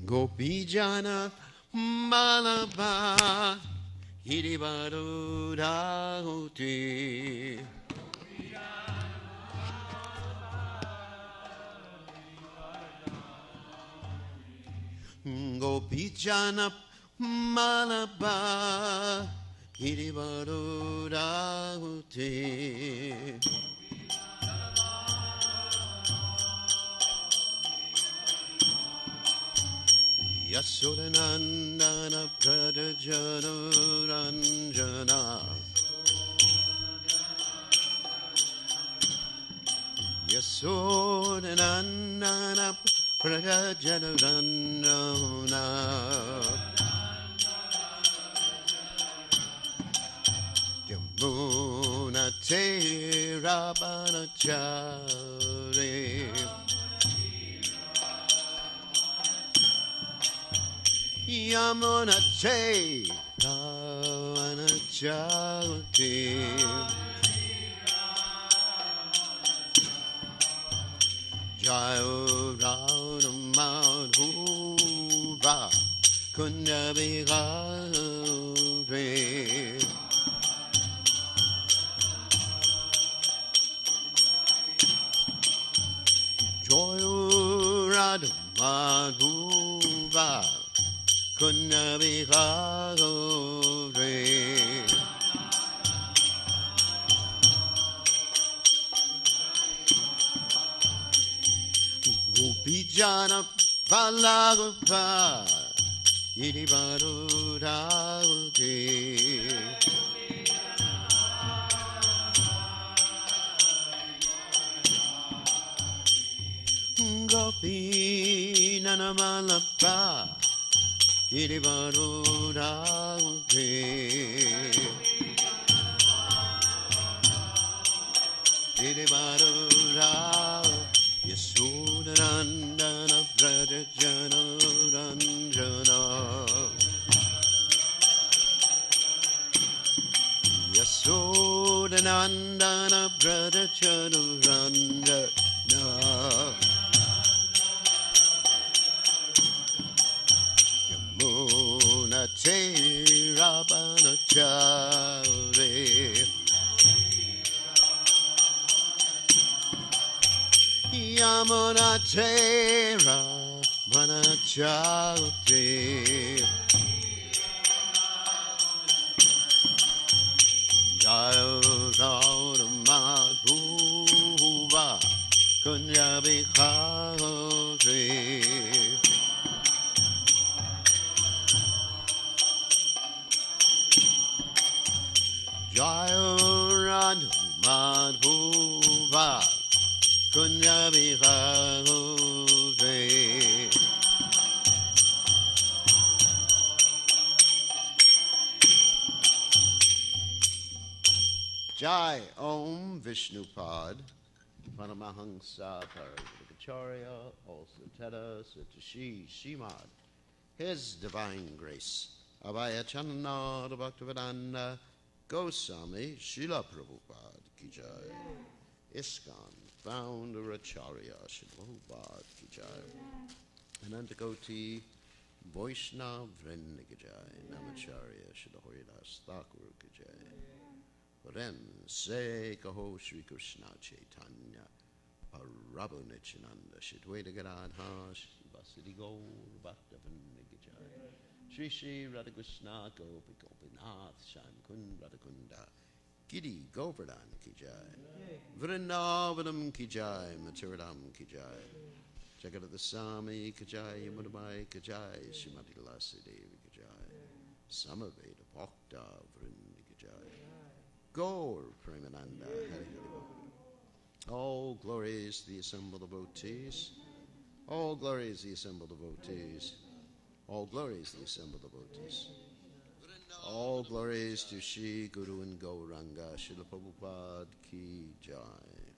Gopijana Malaba Hiribaru Rahuti Gopijana Malaba Hiribaru Rahuti Yasuranandana Pradajanuranjana Yasuranandana Pradajanuranjana Yamuna Te Rabanachari Yamuna Te Rabanachari Jayo Rauda Madhuva Kunjabihare Joyo Rauda Madhuva Kunjabihare Gopijana Balagapa Iribaru Rahuti Gopinana Malapa Iribaru Rahuti Iribaru Rahuti Yasudanandana Pradajanuranjana Yasudanandana Pradajanuranjana Yamuna Te Rabanachari Yamuna Te Rabanachari Jayo Rauda Madhuva Kunjabihare Jayo Rauda Madhuva Kunjabihare Jai Om Vishnupad Paramahansa Paragacharya also Teta Satashi Shimad His Divine Grace Abhayachanana Bhaktivedanta Goswami Srila Prabhupada Ki Jai ISKCON Founder Acharya Srila Prabhupada Ki Jai Anantakoti Vaishnava Vrinda Ki Jai Namacharya Srila Haridas Thakur Ki Jai Ren Se Kaho Shri Krishna Chaitanya Prabhu Nityananda Shidwaita Gadadha Shri Vasudhi Gaur Bhaktavinda Ki Jai Shri Shri Radhakrishna Gopi Gopinath Sham Kund Radhakunda Giri Govardhan Ki Jai Vrindavanam Ki Jai Matiradam Ki Jai Jagadata Sami Ki Jai Yamunabai Ki Jai Srimati Lasi Devi Ki Jai Samaveda Bhakta Vrinda Ki Jai Gaur Premananda Hari Hari Bol. All glories to the assembled devotees. All glories to the assembled devotees. All glories to the assembled devotees. All glories to Shri Guru and Gauranga, Srila Prabhupada Ki Jai.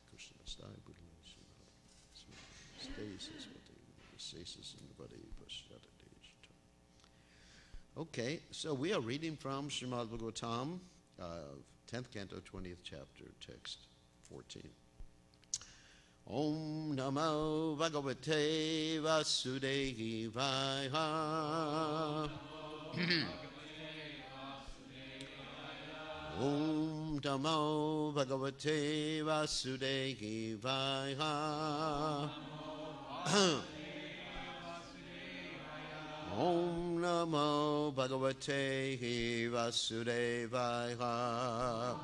Krishna Stai Buddha Stasis Stasis in the body. Okay, so we are reading from Srimad Bhagavatam, 10th canto, 20th chapter, text 14. Om Namo Bhagavate Vasudevaya. Om Namo Bhagavate Vasudevaya. Om Namo Bhagavate Vasudevaya.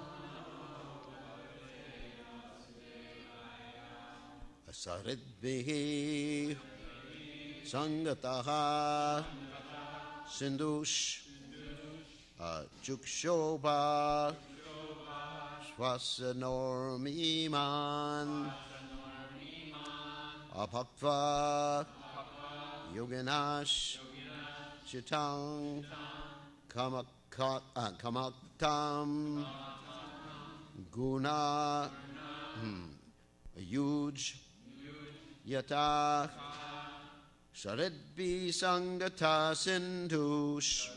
Saridbihi Sangataha Sindhush Chukshobha Swasanormiman Apapva Yoginash Chitang Kamaktam Guna Yuj Yata Sharidbi Sangata Sindhush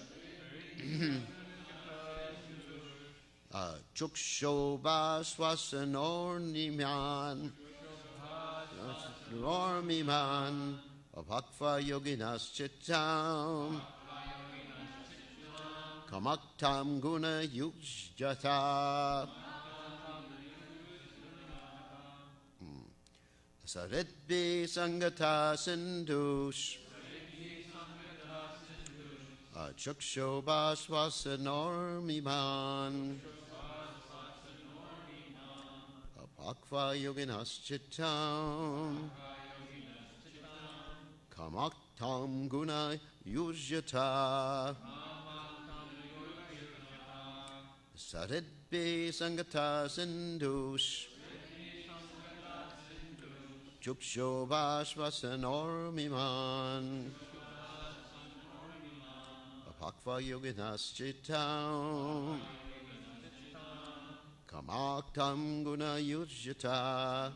Chukshobha Swasanormiman Abhakva Yoginas Chitam Kamaktam Guna Yujjata Saridbi Sangata Sindhush Chukshobha Swasanormiman Apakva Yoginas Chitam Kamaktam Guna Yujjata Saridbi Sangata Sindhush Chukshobha Swasanormiman Apakva Yoginas Chitam Kamaktam Guna Yujjata.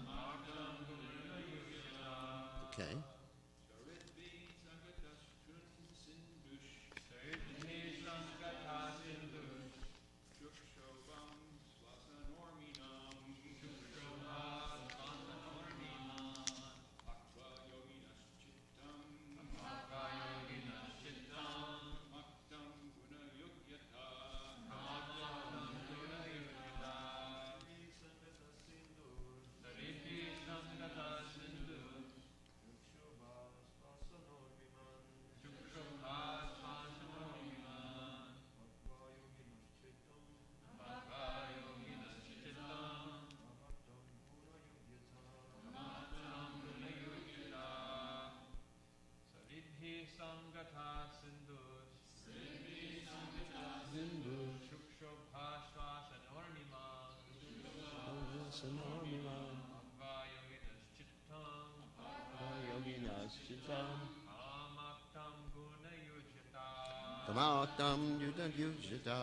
Okay. Kamaktam Yujjata.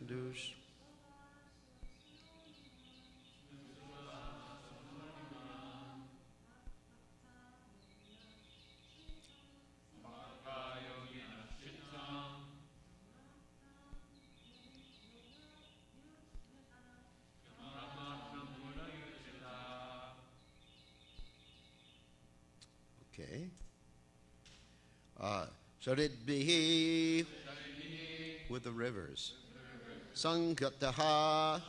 Dush. Okay. Saridbihi with the rivers. Sangataha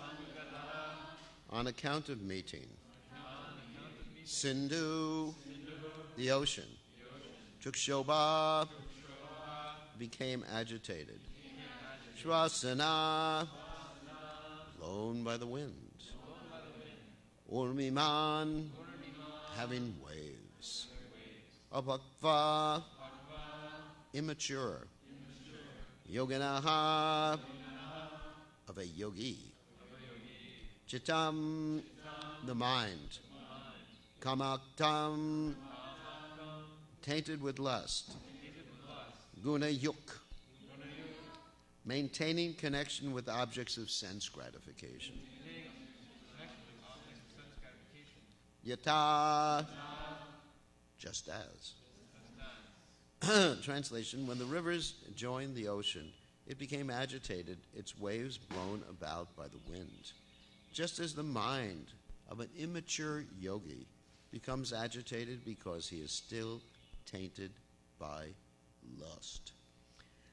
on account of meeting. Sindhu, the ocean. Chukshobha became agitated. Shvasana, blown by the wind. Urmiman, having waves. Abhakva, immature. Yoginaha, of a yogi. Chitam, the mind. Kamaktam, tainted with lust. Guna yuk, maintaining connection with objects of sense gratification. Yata, just as. Translation, when the rivers join the ocean, it became agitated, its waves blown about by the wind. Just as the mind of an immature yogi becomes agitated because he is still tainted by lust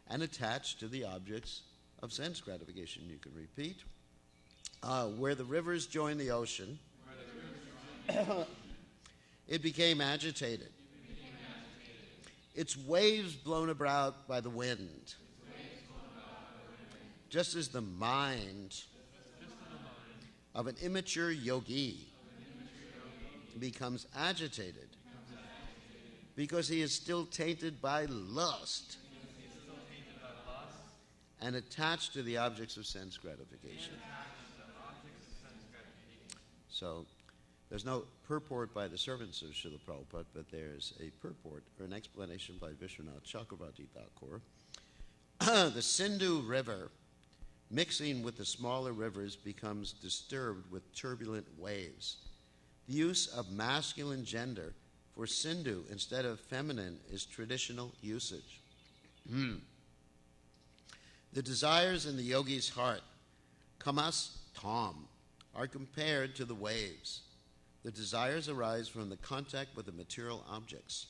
and attached to the objects of sense gratification. You can repeat. Where the rivers join the ocean, it became agitated. Its waves blown about by the wind. Just as the mind of an immature yogi becomes agitated because he is still tainted by lust and attached to the objects of sense gratification. So there's no purport by the servants of Srila Prabhupada, but there's a purport or an explanation by Vishwanath Chakravarti Thakur. The Sindhu River, mixing with the smaller rivers, becomes disturbed with turbulent waves. The use of masculine gender for Sindhu instead of feminine is traditional usage. The desires in the yogi's heart, kamas tam, are compared to the waves. The desires arise from the contact with the material objects,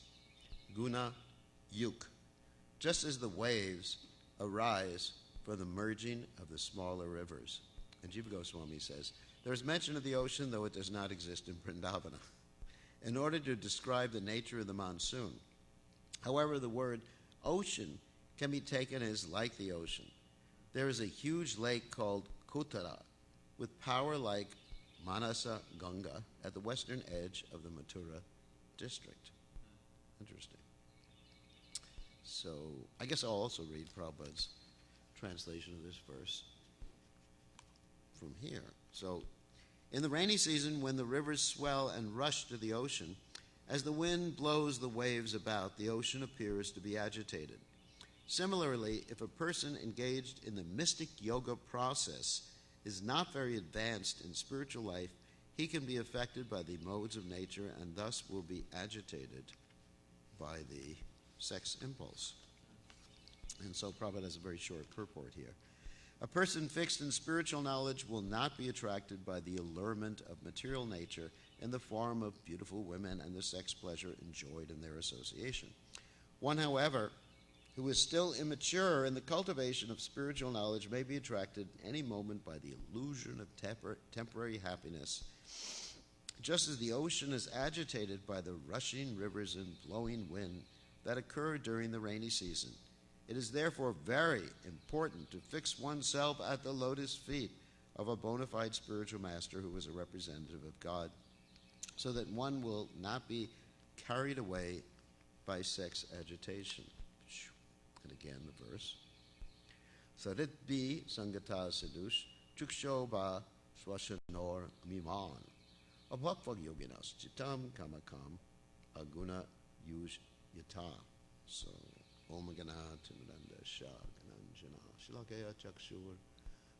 guna yuk, just as the waves arise from the merging of the smaller rivers. And Jiva Goswami says, there is mention of the ocean, though it does not exist in Vrindavana, in order to describe the nature of the monsoon. However, the word ocean can be taken as like the ocean. There is a huge lake called Kuttara, with power like Manasa Ganga at the western edge of the Mathura district. Interesting. So, I guess I'll also read Prabhupada's translation of this verse from here. So, in the rainy season, when the rivers swell and rush to the ocean, as the wind blows the waves about, the ocean appears to be agitated. Similarly, if a person engaged in the mystic yoga process is not very advanced in spiritual life, he can be affected by the modes of nature and thus will be agitated by the sex impulse. And so Prabhupada has a very short purport here. A person fixed in spiritual knowledge will not be attracted by the allurement of material nature in the form of beautiful women and the sex pleasure enjoyed in their association. One, however, who is still immature in the cultivation of spiritual knowledge may be attracted any moment by the illusion of temporary happiness, just as the ocean is agitated by the rushing rivers and blowing wind that occur during the rainy season. It is therefore very important to fix oneself at the lotus feet of a bona fide spiritual master who is a representative of God, so that one will not be carried away by sex agitation. And again the verse. Saritbi sangata sedush chukshoba swashanor miman abhakvag yoginas chitam kamakam aguna yuj yata. So Om Gana Timranda Shah Gananjana Shilakaya Chakshur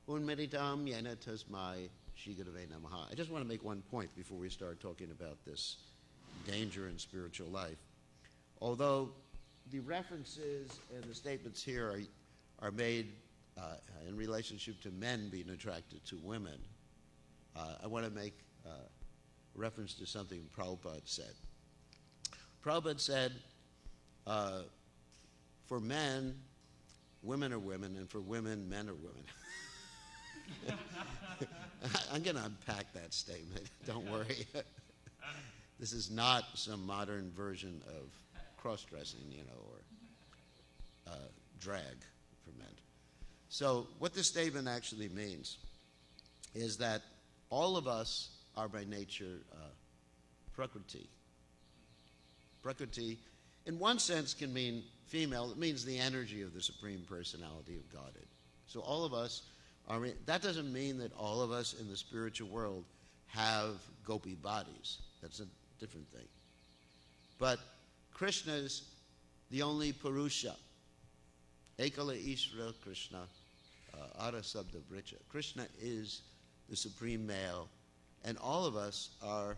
Unmeditam Yena Tasmai Shigurave Namaha. I just want to make one point before we start talking about this danger in spiritual life. Although the references and the statements here are made in relationship to men being attracted to women, I want to make reference to something Prabhupada said. Prabhupada said, for men, women are women, and for women, men are women. I'm going to unpack that statement. Don't worry. This is not some modern version of cross-dressing, or drag for men. So what this statement actually means is that all of us are by nature Prakriti. Prakriti, in one sense, can mean female. It means the energy of the Supreme Personality of Godhead. So all of us are, that doesn't mean that all of us in the spiritual world have gopi bodies. That's a different thing. But Krishna's the only Purusha. Ekala Ishvara Krishna, Ara Sabda Vricha. Krishna is the supreme male, and all of us are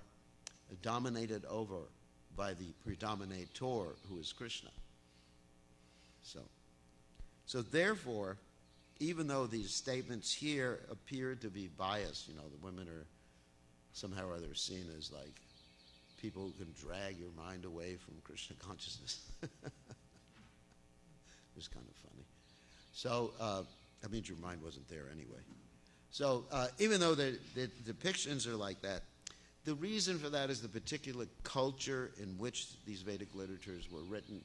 dominated over by the predominator, who is Krishna. So therefore, even though these statements here appear to be biased, the women are somehow or other seen as like people who can drag your mind away from Krishna consciousness. It's kind of funny. So, that means your mind wasn't there anyway. So, even though the depictions are like that, the reason for that is the particular culture in which these Vedic literatures were written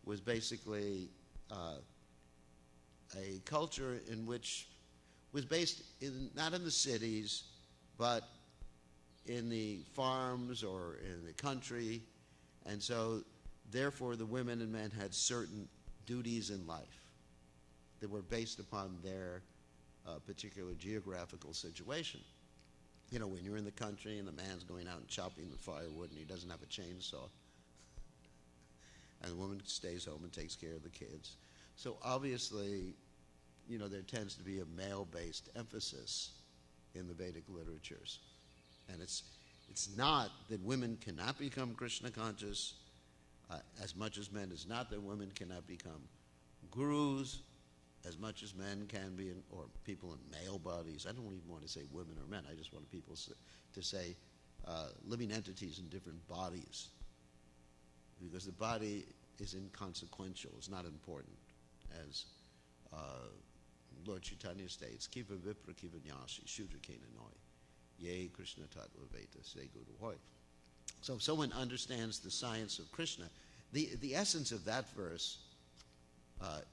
was basically a culture in which was based not in the cities, but in the farms or in the country. And so, therefore, the women and men had certain duties in life that were based upon their particular geographical situation. When you're in the country and the man's going out and chopping the firewood and he doesn't have a chainsaw, and the woman stays home and takes care of the kids. So obviously, there tends to be a male-based emphasis in the Vedic literatures. And it's not that women cannot become Krishna conscious as much as men. It's not that women cannot become gurus as much as men can be, or people in male bodies. I don't even want to say women or men. I just want people to say living entities in different bodies. Because the body is inconsequential. It's not important. As Lord Chaitanya states, Kiva Vipra Kiva Nyashi, Shudra Kena Noi, Ye Krishna Tattva Veta Se Guru Hoy. So if someone understands the science of Krishna, the essence of that verse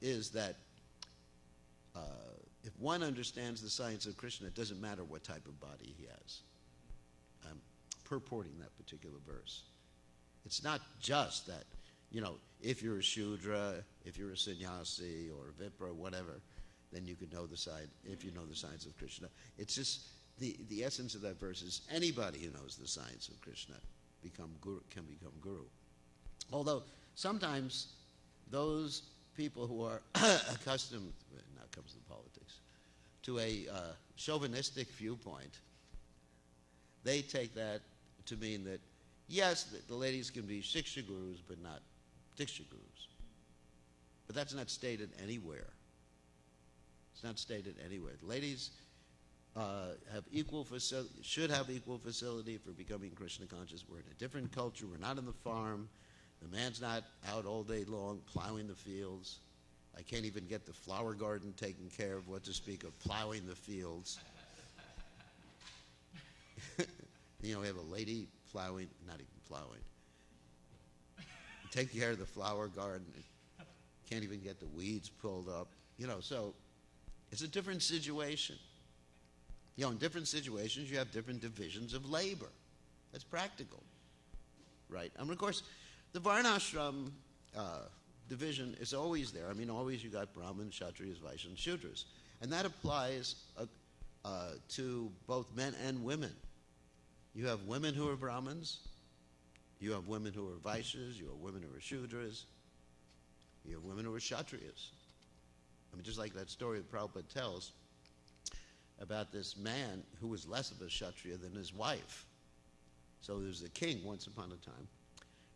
is that if one understands the science of Krishna, it doesn't matter what type of body he has. I'm purporting that particular verse. It's not just that, if you're a Shudra, if you're a sannyasi or a Vipra, whatever, then you could know the science, if you know the science of Krishna. It's just, the essence of that verse is anybody who knows the science of Krishna can become guru. Although sometimes those people who are accustomed, now comes the politics, to a chauvinistic viewpoint, they take that to mean that, yes, the ladies can be Shiksha gurus, but not Diksha gurus. But that's not stated anywhere. It's not stated anywhere. The ladies should have equal facility for becoming Krishna conscious. We're in a different culture. We're not in the farm. The man's not out all day long plowing the fields. I can't even get the flower garden taken care of, what to speak of plowing the fields. We have a lady plowing, not even plowing. Take care of the flower garden. Can't even get the weeds pulled up. So it's a different situation. In different situations, you have different divisions of labor. That's practical, right? And of course, the Varnashram division is always there. Always you got Brahmins, Kshatriyas, Vaishyas, and Shudras. And that applies to both men and women. You have women who are Brahmins. You have women who are Vaishyas. You have women who are Shudras. You have women who are Kshatriyas. Just like that story that Prabhupada tells about this man who was less of a Kshatriya than his wife. So there was a king once upon a time.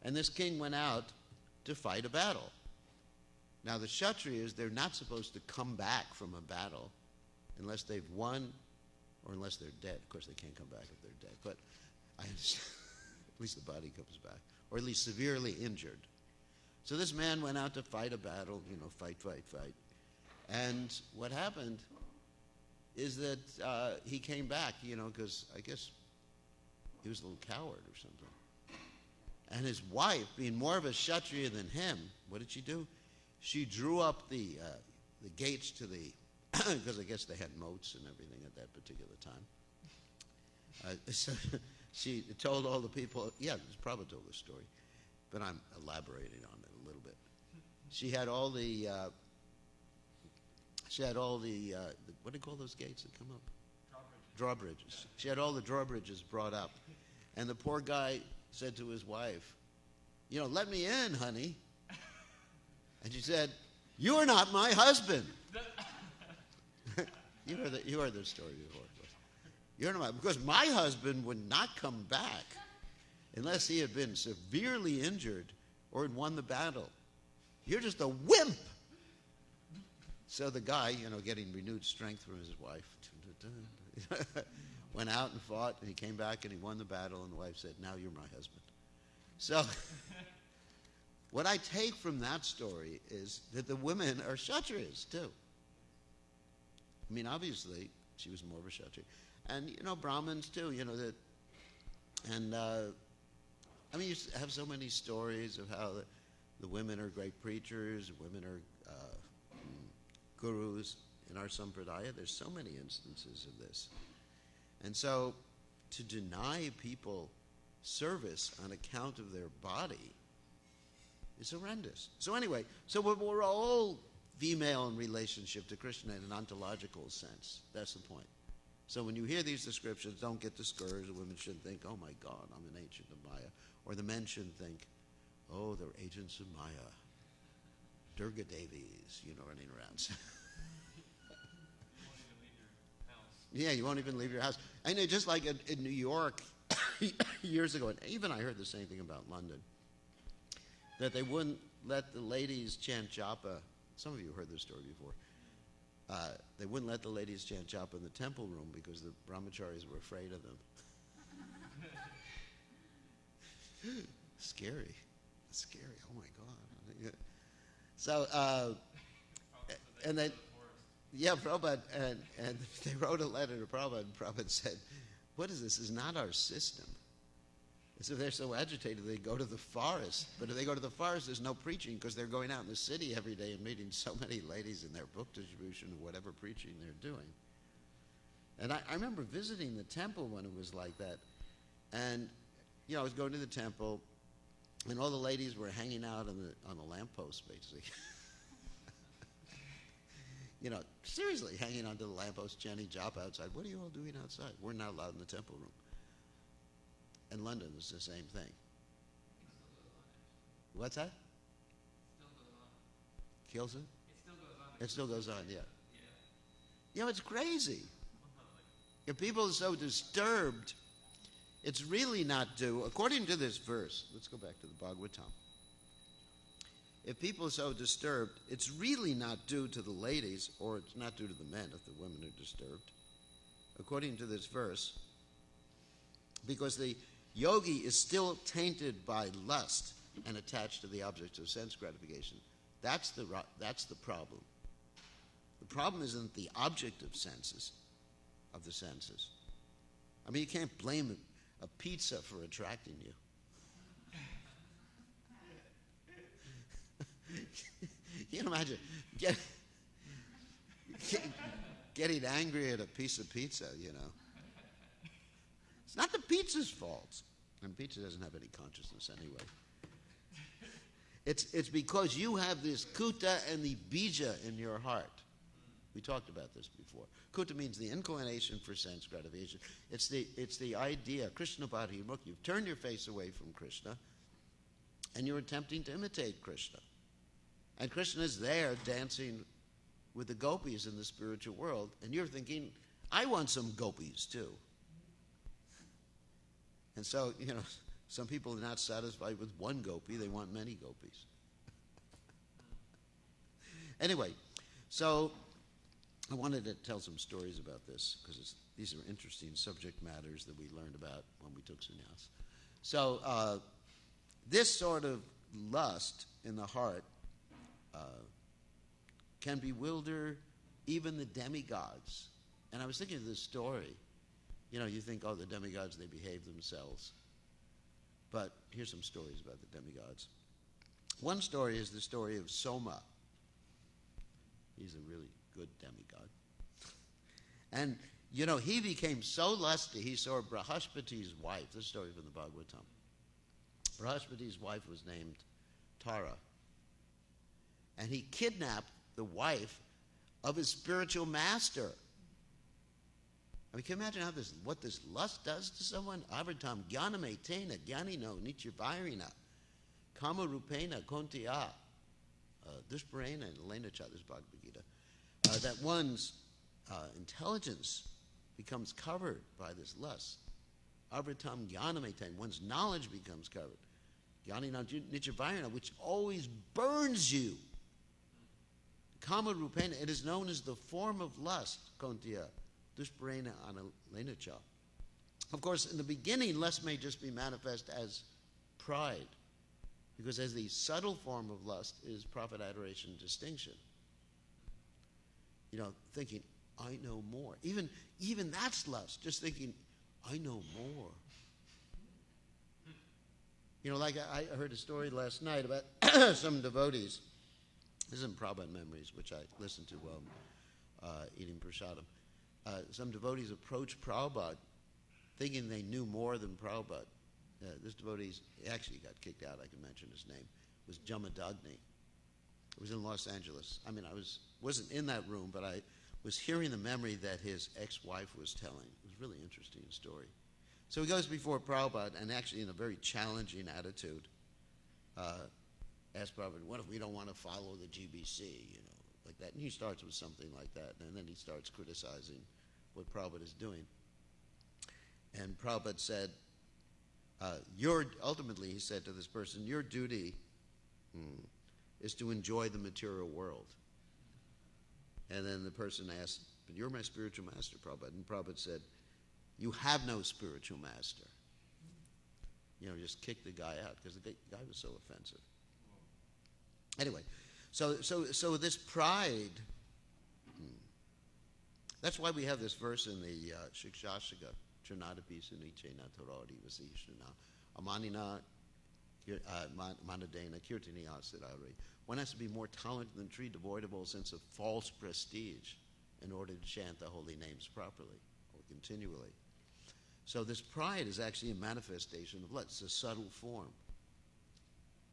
And this king went out to fight a battle. Now the Kshatriyas, they're not supposed to come back from a battle unless they've won or unless they're dead. Of course, they can't come back if they're dead. But I understand. At least the body comes back. Or at least severely injured. So this man went out to fight a battle, fight. And what happened is that he came back, because I guess he was a little coward or something. And his wife, being more of a Kshatriya than him, what did she do? She drew up the gates to the, because I guess they had moats and everything at that particular time. So she told all the people, Prabhupada told the story, but I'm elaborating on it a little bit. She had all the what do you call those gates that come up? Drawbridges. She had all the drawbridges brought up. And the poor guy said to his wife, let me in, honey. And she said, you're not my husband. You heard this story before. You're not because my husband would not come back unless he had been severely injured or had won the battle. You're just a wimp. So the guy, getting renewed strength from his wife, went out and fought, and he came back and he won the battle, and the wife said, "Now you're my husband." So what I take from that story is that the women are kshatriyas too. I mean, obviously, she was more of a kshatriya. And, Brahmins too, you have so many stories of how the women are great preachers, women are gurus in our sampradaya. There's so many instances of this. And so to deny people service on account of their body is horrendous. So anyway, we're all female in relationship to Krishna in an ontological sense. That's the point. So when you hear these descriptions, don't get discouraged. The women shouldn't think, "Oh my God, I'm an agent of Maya." Or the men shouldn't think, "Oh, they're agents of Maya. Durga Devis, running around." Yeah, you won't even leave your house. I know, just like in New York years ago, and even I heard the same thing about London, that they wouldn't let the ladies chant japa. Some of you heard this story before. They wouldn't let the ladies chant japa in the temple room because the brahmacharis were afraid of them. Scary. It's scary. Oh my God. So, and they, yeah, Prabhupada, and they wrote a letter to Prabhupada, and Prabhupada said, "What is this? This is not our system." And so they're so agitated they go to the forest. But if they go to the forest, there's no preaching because they're going out in the city every day and meeting so many ladies in their book distribution or whatever preaching they're doing. And I remember visiting the temple when it was like that. And, I was going to the temple, and all the ladies were hanging out on the lamppost, basically. Seriously, hanging onto the lamppost, chanting japa outside. What are you all doing outside? We're not allowed in the temple room. In London, it's the same thing. What's that? Kills it? It still goes on, yeah. It's crazy. If people are so disturbed, it's really not due, according to this verse, let's go back to the Bhagavatam. If people are so disturbed, it's really not due to the ladies, or it's not due to the men if the women are disturbed, according to this verse, because the yogi is still tainted by lust and attached to the objects of sense gratification. That's the problem. The problem isn't the object of the senses. I mean, you can't blame a pizza for attracting you. You can imagine getting angry at a piece of pizza, It's not the pizza's fault. And pizza doesn't have any consciousness anyway. It's because you have this kuta and the bija in your heart. We talked about this before. Kuta means the inclination for sense gratification. It's the idea, Krishna Bhati Mukh. You've turned your face away from Krishna, and you're attempting to imitate Krishna. And Krishna is there dancing with the gopis in the spiritual world, and you're thinking, I want some gopis too. And so, some people are not satisfied with one gopi, they want many gopis. Anyway, so I wanted to tell some stories about this because these are interesting subject matters that we learned about when we took sannyas. So this sort of lust in the heart can bewilder even the demigods. And I was thinking of this story. You think, the demigods, they behave themselves. But here's some stories about the demigods. One story is the story of Soma. He's a really good demigod. And, he became so lusty, he saw Brahaspati's wife. This story from the Bhagavatam. Brahaspati's wife was named Tara. And he kidnapped the wife of his spiritual master. I mean, can you imagine what this lust does to someone? Avartam jnanam etena jnanino nityavairina kama rupena kontiya dushparena and Elena Chada's Bhagavad Gita. That one's intelligence becomes covered by this lust. Avartam jnanam etena, one's knowledge becomes covered. Jnanino nityavairina, which always burns you. Kama Rupena, it is known as the form of lust, Kontia, Dushparena Analenacha. Of course, in the beginning, lust may just be manifest as pride, because as the subtle form of lust is profit, adoration, distinction. Thinking, I know more. Even that's lust, just thinking, I know more. Like I heard a story last night about some devotees. This is in Prabhupada Memories, which I listened to while eating prasadam. Some devotees approached Prabhupada thinking they knew more than Prabhupada. This devotee actually got kicked out, I can mention his name, was Jamadagni. It was in Los Angeles. I wasn't in that room, but I was hearing the memory that his ex-wife was telling. It was a really interesting story. So he goes before Prabhupada, and actually in a very challenging attitude, asks Prabhupada, what if we don't want to follow the GBC, like that. And he starts with something like that, and then he starts criticizing what Prabhupada is doing. And Prabhupada said, ultimately, he said to this person, your duty is to enjoy the material world. And then the person asked, but you're my spiritual master, Prabhupada. And Prabhupada said, you have no spiritual master. Just kick the guy out, because the guy was so offensive. Anyway, so this pride, that's why we have this verse in the Shikshashika, Chanadapi Suniche Nataradi Vasishana, Amanina Manadena Kirtini Asidari. One has to be more tolerant than tree, devoid of all sense of false prestige in order to chant the holy names properly or continually. So this pride is actually a manifestation of lust. It's a subtle form.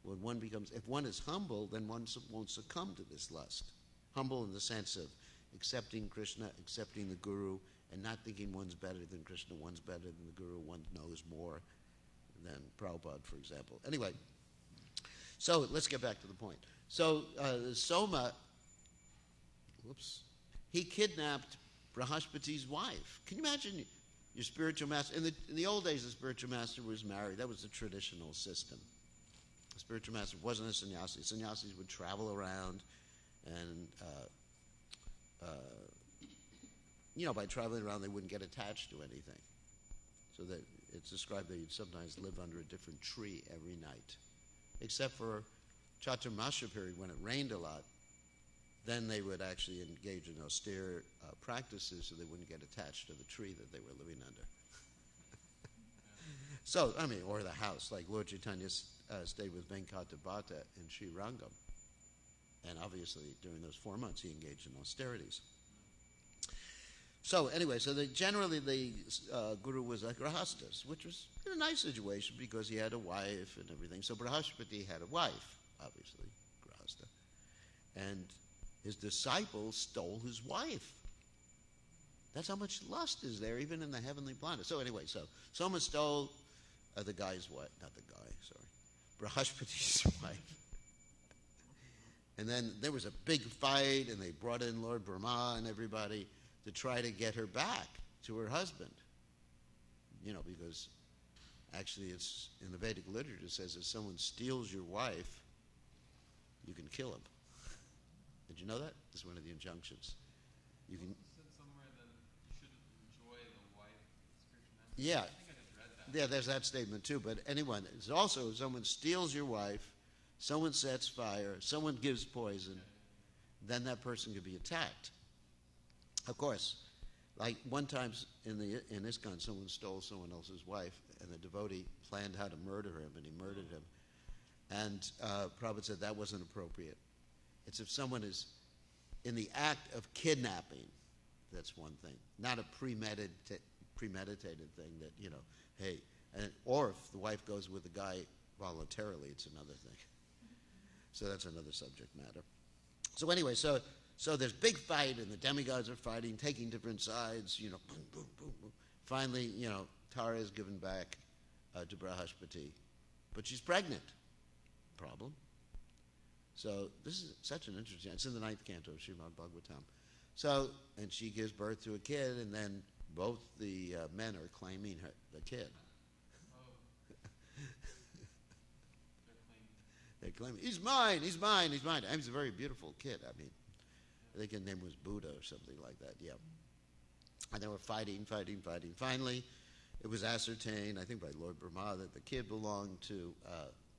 If one is humble, then one won't succumb to this lust. Humble in the sense of accepting Krishna, accepting the Guru, and not thinking one's better than Krishna, one's better than the Guru, one knows more than Prabhupada, for example. Anyway, so let's get back to the point. So Soma, he kidnapped Brahaspati's wife. Can you imagine your spiritual master? In the old days, the spiritual master was married. That was the traditional system. The spiritual master wasn't a sannyasi. Sannyasis would travel around and by traveling around, they wouldn't get attached to anything. So that it's described that you'd sometimes live under a different tree every night. Except for Chaturmasya period, when it rained a lot, then they would actually engage in austere practices so they wouldn't get attached to the tree that they were living under. So, or the house, like Lord Chaitanya stayed with Venkatabhata in Srirangam. And obviously, during those 4 months, he engaged in austerities. So anyway, generally the Guru was a grahastas, which was a nice situation because he had a wife and everything. So Brahaspati had a wife, obviously, grahasta. And his disciples stole his wife. That's how much lust is there, even in the heavenly planet. So anyway, someone stole the guy's wife, not the guy, sorry, Brahaspati's wife. And then there was a big fight, and they brought in Lord Brahma and everybody to try to get her back to her husband. Because actually it's in the Vedic literature it says if someone steals your wife, you can kill him. Did you know that? It's one of the injunctions. You can. It said somewhere that you should enjoy the wife of the spiritual master. Yeah. I think I just read that. Yeah, there's that statement too. But anyone, it's also if someone steals your wife, someone sets fire, someone gives poison, then that person could be attacked. Of course, like one time in ISKCON, someone stole someone else's wife, and the devotee planned how to murder him, and he murdered him. And Prabhupada said that wasn't appropriate. It's if someone is in the act of kidnapping, that's one thing. Not a premeditated thing that, hey, or if the wife goes with the guy voluntarily, it's another thing. So that's another subject matter. So anyway, so there's big fight, and the demigods are fighting, taking different sides, boom, boom, boom, boom. Finally, Tara is given back to Brahaspati. But she's pregnant. Problem. So this is such an interesting, it's in the 9th canto of Srimad Bhagavatam. So, and she gives birth to a kid, and then both the men are claiming the kid. They're claiming, he's mine, he's mine, he's mine. And he's a very beautiful kid, I think his name was Buddha or something like that, yeah. And they were fighting. Finally, it was ascertained, I think by Lord Brahma, that the kid belonged to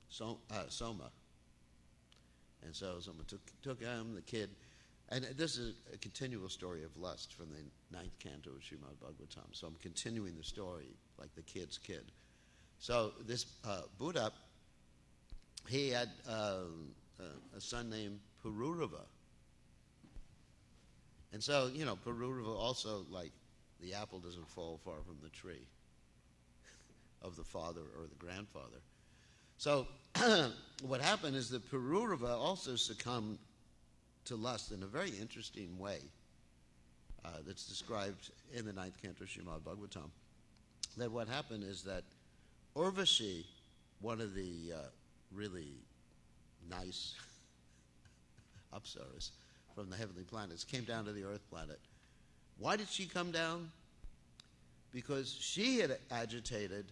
Soma. And so Soma took him, the kid. And this is a continual story of lust from the 9th canto of Srimad Bhagavatam. So I'm continuing the story like the kid's kid. So this Buddha, he had a son named Pururava. And so, Pururava also, like, the apple doesn't fall far from the tree of the father or the grandfather. So what happened is that Pururava also succumbed to lust in a very interesting way that's described in the 9th canto of Srimad Bhagavatam. That what happened is that Urvashi, one of the really nice apsaras from the heavenly planets, came down to the earth planet. Why did she come down? Because she had agitated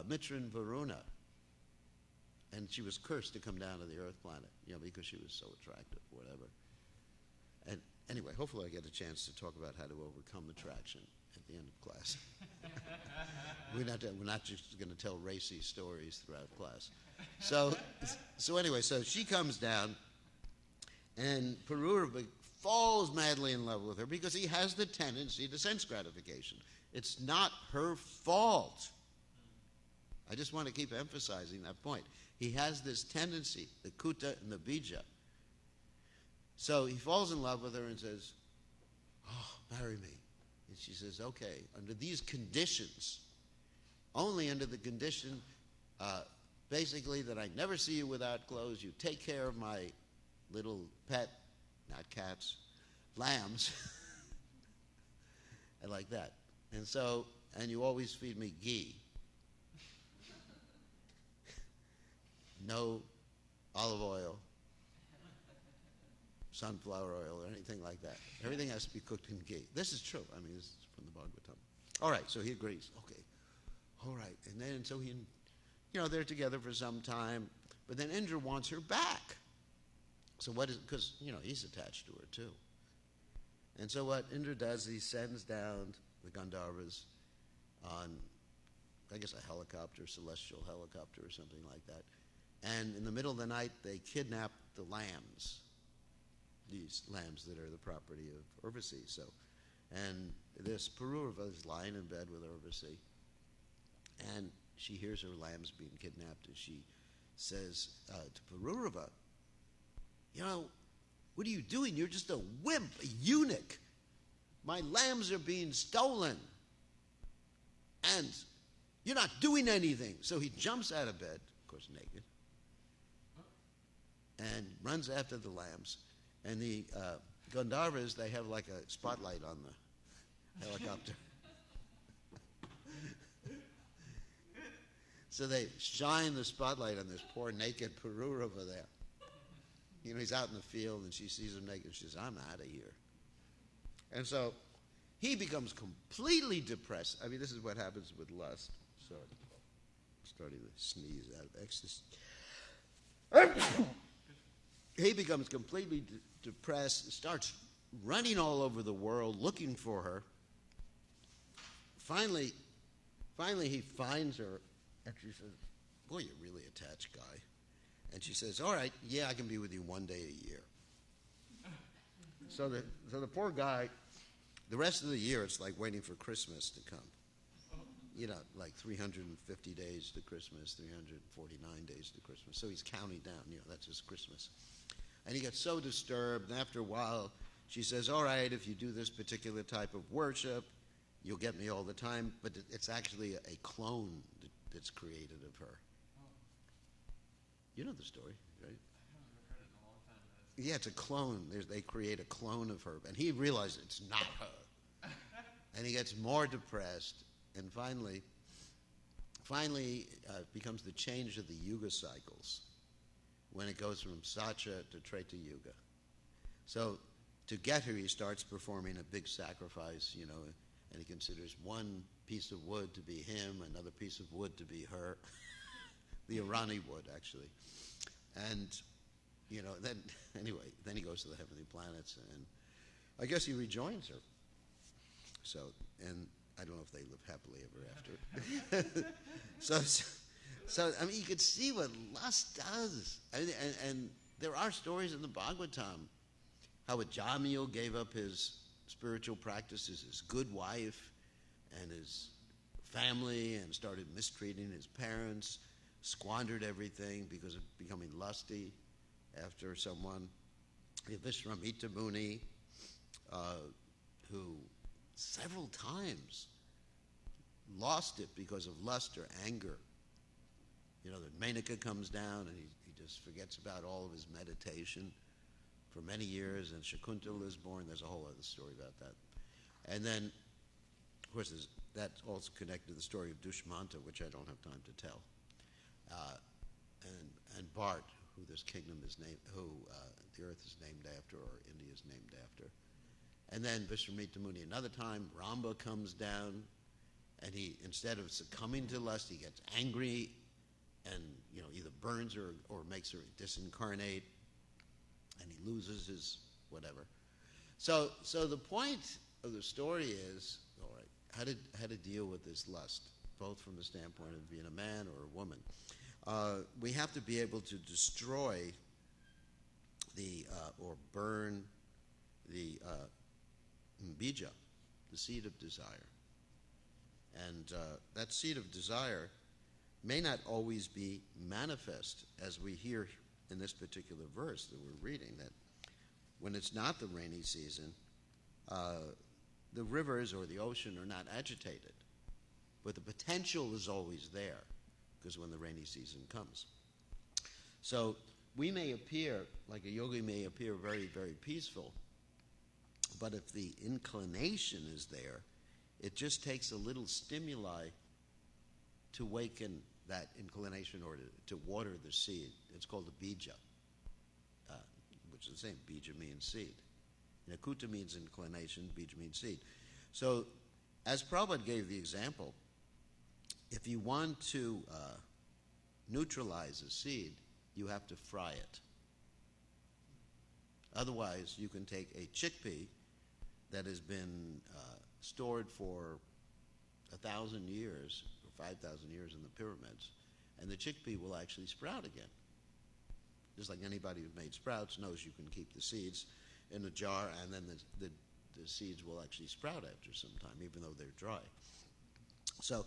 Mitra and Varuna, and she was cursed to come down to the earth planet, because she was so attractive, whatever. And anyway, hopefully I get a chance to talk about how to overcome attraction at the end of class. We're not just going to tell racy stories throughout class. So anyway, so she comes down, and Pururava falls madly in love with her because he has the tendency to sense gratification. It's not her fault. I just want to keep emphasizing that point. He has this tendency, the kuta and the bija. So he falls in love with her and says, "Oh, marry me." And she says, "Okay, under these conditions, only under the condition, basically, that I never see you without clothes, you take care of my little pet, not cats, lambs," and like that. And you always feed me ghee. No olive oil, sunflower oil, or anything like that. Everything has to be cooked in ghee. This is true. I mean, this is from the Bhagavatam. All right, so he agrees. Okay, all right. And then, so they're together for some time, but then Indra wants her back. So because, he's attached to her too. And so what Indra does, he sends down the Gandharvas on, I guess, a helicopter, celestial helicopter or something like that. And in the middle of the night, they kidnap the lambs, these lambs that are the property of Urvasi. And this Pururava is lying in bed with Urvasi, and she hears her lambs being kidnapped, and she says to Pururava, "What are you doing? You're just a wimp, a eunuch. My lambs are being stolen, and you're not doing anything." So he jumps out of bed, of course naked, and runs after the lambs. And the Gandharvas, they have like a spotlight on the helicopter. So they shine the spotlight on this poor naked Pururava there. He's out in the field, and she sees him naked, and she says, "I'm out of here." And so he becomes completely depressed. I mean, this is what happens with lust. Sorry. Starting to sneeze out of ecstasy. He becomes completely depressed, starts running all over the world looking for her. Finally he finds her, and she says, "Boy, you're a really attached guy." And she says, "All right, yeah, I can be with you one day a year." So the poor guy, the rest of the year, it's like waiting for Christmas to come. Like 350 days to Christmas, 349 days to Christmas. So he's counting down, that's his Christmas. And he gets so disturbed, and after a while, she says, "All right, if you do this particular type of worship, you'll get me all the time." But it's actually a clone that's created of her. You know the story, right? I haven't heard it in a long time. Yeah, it's a clone. They create a clone of her. And he realizes it's not her. And he gets more depressed. And finally it becomes the change of the yuga cycles, when it goes from Satya to Treta Yuga. So to get her, he starts performing a big sacrifice, and he considers one piece of wood to be him, another piece of wood to be her. The Irani wood, actually. And then anyway, then he goes to the heavenly planets, and I guess he rejoins her. So, and I don't know if they live happily ever after. So I mean, you could see what lust does, and there are stories in the Bhagavatam how a Jamil gave up his spiritual practices, his good wife, and his family, and started mistreating his parents, squandered everything because of becoming lusty after someone. Vishwamitra Muni, who several times lost it because of lust or anger. That Menaka comes down and he just forgets about all of his meditation for many years, and Shakuntala is born. There's a whole other story about that. And then, of course, that's also connected to the story of Dushmanta, which I don't have time to tell. And Bart, who this kingdom is named, who the earth is named after, or India is named after. And then Vishwamitra Muni, another time, Ramba comes down, and he, instead of succumbing to lust, he gets angry and either burns her or makes her disincarnate, and he loses his whatever. So the point of the story is, all right, how to deal with this lust, both from the standpoint of being a man or a woman. We have to be able to destroy or burn the bija, the seed of desire. And that seed of desire may not always be manifest, as we hear in this particular verse that we're reading, that when it's not the rainy season, the rivers or the ocean are not agitated. But the potential is always there, because when the rainy season comes. So we may appear, like a yogi may appear very, very peaceful, but if the inclination is there, it just takes a little stimuli to waken that inclination or to water the seed. It's called a bija, which is the same. Bija means seed. Nakuta means inclination, bija means seed. So, as Prabhupada gave the example, if you want to neutralize a seed, you have to fry it. Otherwise, you can take a chickpea that has been stored for 1,000 years or 5,000 years in the pyramids, and the chickpea will actually sprout again. Just like anybody who's made sprouts knows you can keep the seeds in a jar, and then the seeds will actually sprout after some time, even though they're dry. So,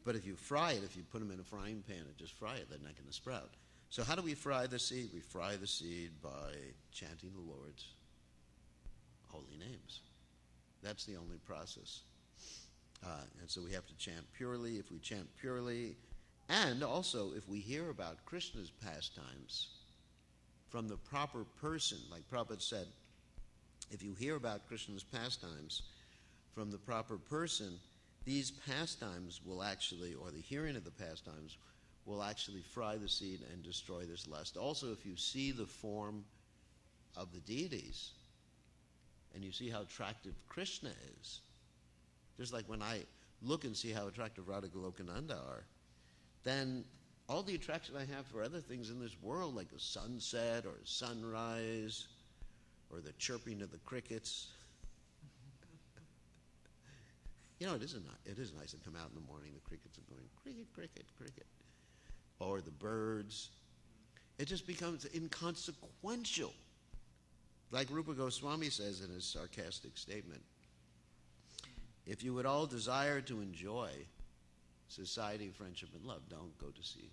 but if you fry it, if you put them in a frying pan and just fry it, they're not going to sprout. So how do we fry the seed? We fry the seed by chanting the Lord's holy names. That's the only process. And so we have to chant purely. If we chant purely, and also if we hear about Krishna's pastimes from the proper person, like Prabhupada said, if you hear about Krishna's pastimes from the proper person, these pastimes will actually, or the hearing of the pastimes, will actually fry the seed and destroy this lust. Also, if you see the form of the deities, and you see how attractive Krishna is, just like when I look and see how attractive Radha Golokananda are, then all the attraction I have for other things in this world, like a sunset or a sunrise or the chirping of the crickets, it is nice to come out in the morning, the crickets are going, cricket, cricket, cricket, or the birds. It just becomes inconsequential. Like Rupa Goswami says in his sarcastic statement, if you would all desire to enjoy society, friendship, and love, don't go to see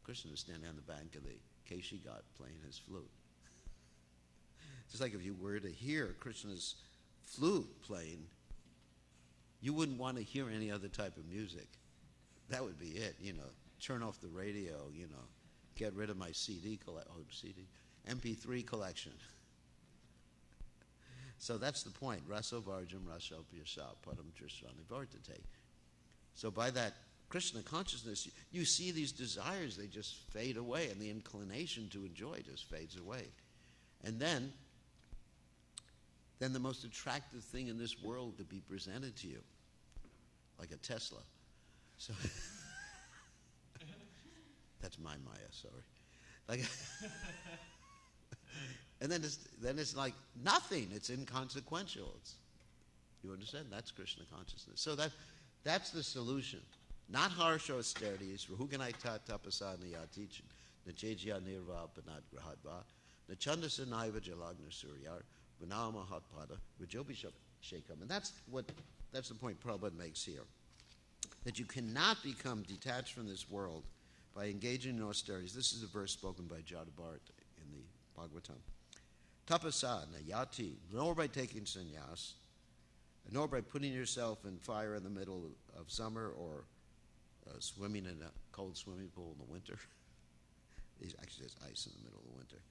Krishna standing on the bank of the Keshi Ghat playing his flute. Just like if you were to hear Krishna's flute playing, you wouldn't want to hear any other type of music. That would be it, turn off the radio, get rid of my MP3 collection. So that's the point. Raso varjam rasopyasa padam trishrani vartate. So by that Krishna consciousness, you see these desires, they just fade away, and the inclination to enjoy just fades away. And then the most attractive thing in this world could be presented to you, like a Tesla. So that's my Maya, sorry. And then it's like nothing. It's inconsequential. You understand? That's Krishna consciousness. So that's the solution. Not harsh austerities. Ruhuganai tapasana teaching. Nachejya nirva panad grahadva. Nachandasa naiva jalagna suryar. Vanama hatpada. Rajobhishekam. And that's the point Prabhupada makes here. That you cannot become detached from this world by engaging in austerities. This is a verse spoken by Jadabharat in the Bhagavatam. Tapasa nayati, nor by taking sannyas, nor by putting yourself in fire in the middle of summer or swimming in a cold swimming pool in the winter. Actually, there's ice in the middle of the winter.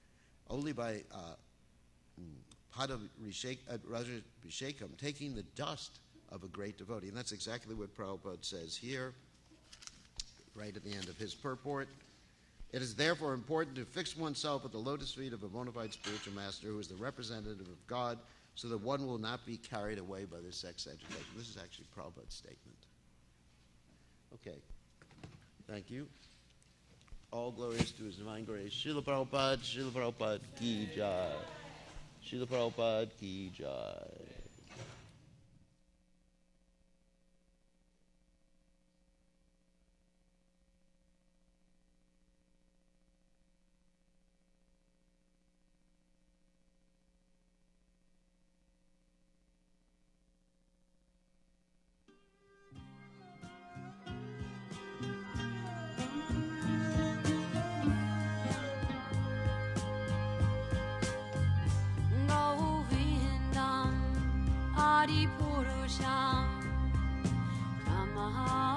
Only by Rajabhishekam, taking the dust of a great devotee. And that's exactly what Prabhupada says here, right at the end of his purport. It is therefore important to fix oneself at the lotus feet of a bona fide spiritual master who is the representative of God, so that one will not be carried away by the sex education. This is actually Prabhupada's statement. Okay. Thank you. All glories to His divine grace. Srila Prabhupada ki jai. Srila Prabhupada ki jai. Purusham Namaha